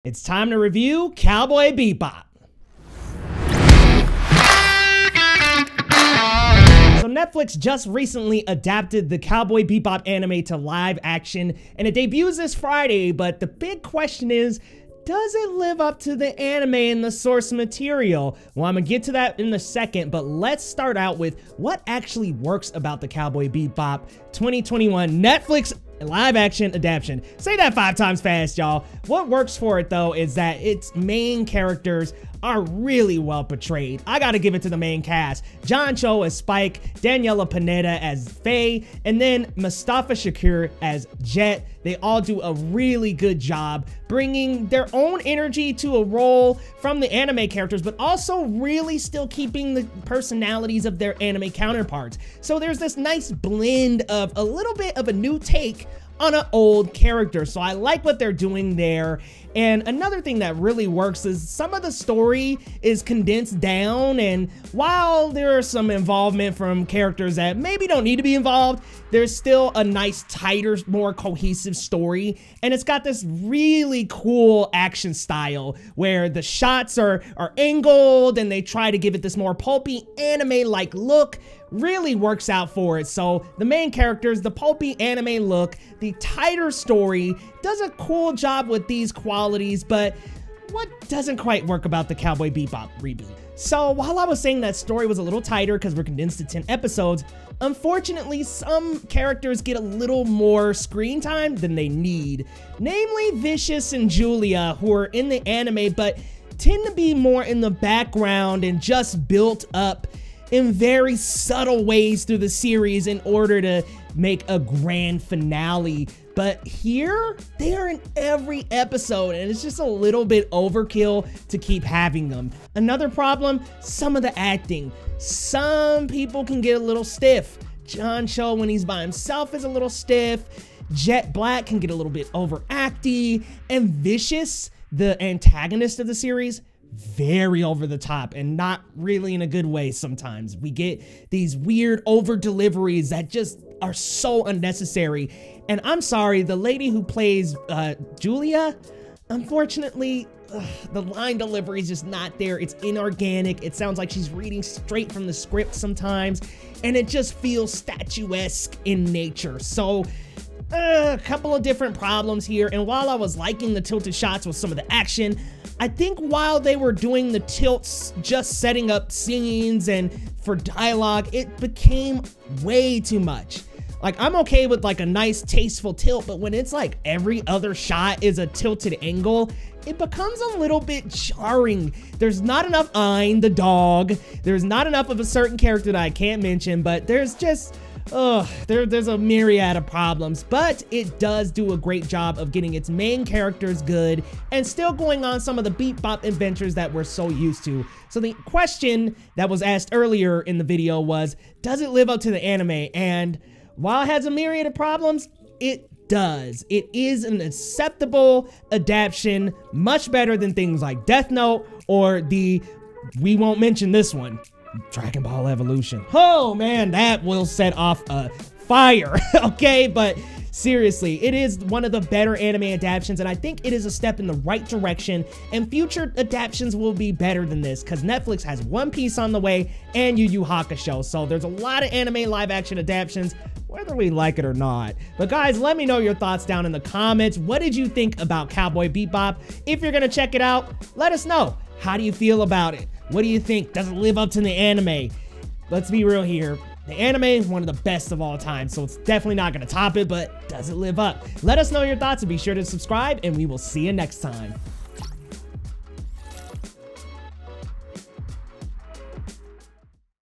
It's time to review Cowboy Bebop. So Netflix just recently adapted the Cowboy Bebop anime to live action, and it debuts this Friday, but the big question is, does it live up to the anime and the source material? Well, I'm gonna get to that in a second, but let's start out with what actually works about the Cowboy Bebop 2021 Netflix live action adaptation. Say that 5 times fast, y'all. What works for it though is that its main characters are really well portrayed. I gotta give it to the main cast. John Cho as Spike, Daniela Pineda as Faye, and then Mustafa Shakur as Jet. They all do a really good job bringing their own energy to a role from the anime characters, but also really still keeping the personalities of their anime counterparts. So there's this nice blend of a little bit of a new take on an old character. So I like what they're doing there. And another thing that really works is some of the story is condensed down, and while there is some involvement from characters that maybe don't need to be involved, there's still a nice, tighter, more cohesive story. And it's got this really cool action style where the shots are angled and they try to give it this more pulpy anime-like look. Really works out for it. So the main characters, the pulpy anime look, the tighter story does a cool job with these qualities, but what doesn't quite work about the Cowboy Bebop reboot? So while I was saying that story was a little tighter because we're condensed to 10 episodes, unfortunately, some characters get a little more screen time than they need. Namely Vicious and Julia, who are in the anime, but tend to be more in the background and just built up in very subtle ways through the series in order to make a grand finale. But here, they are in every episode, and it's just a little bit overkill to keep having them. Another problem, some of the acting. Some people can get a little stiff. John Cho, when he's by himself, is a little stiff. Jet Black can get a little bit overacty. And Vicious, the antagonist of the series, very over the top and not really in a good way sometimes. We get these weird over deliveries that just are so unnecessary. And I'm sorry, the lady who plays Julia, unfortunately, the line delivery is just not there. It's inorganic. It sounds like she's reading straight from the script sometimes, and it just feels statuesque in nature. So a couple of different problems here. And while I was liking the tilted shots with some of the action, I think while they were doing the tilts, just setting up scenes and for dialogue, it became way too much. Like, I'm okay with like a nice tasteful tilt, but when it's like every other shot is a tilted angle, it becomes a little bit jarring. There's not enough Ein, the dog. There's not enough of a certain character that I can't mention, but there's just, there's a myriad of problems, but it does do a great job of getting its main characters good and still going on some of the Bebop adventures that we're so used to. So the question that was asked earlier in the video was, does it live up to the anime? And while it has a myriad of problems, it does. It is an acceptable adaptation, much better than things like Death Note or we won't mention this one, Dragon Ball Evolution. Oh man, that will set off a fire, okay? But seriously, it is one of the better anime adaptations, and I think it is a step in the right direction, and future adaptations will be better than this because Netflix has One Piece on the way and Yu Yu Hakusho, so there's a lot of anime live action adaptations, whether we like it or not. But guys, let me know your thoughts down in the comments. What did you think about Cowboy Bebop? If you're gonna check it out, let us know. How do you feel about it? What do you think? Does it live up to the anime? Let's be real here. The anime is one of the best of all time, so it's definitely not gonna top it, but does it live up? Let us know your thoughts and be sure to subscribe, and we will see you next time.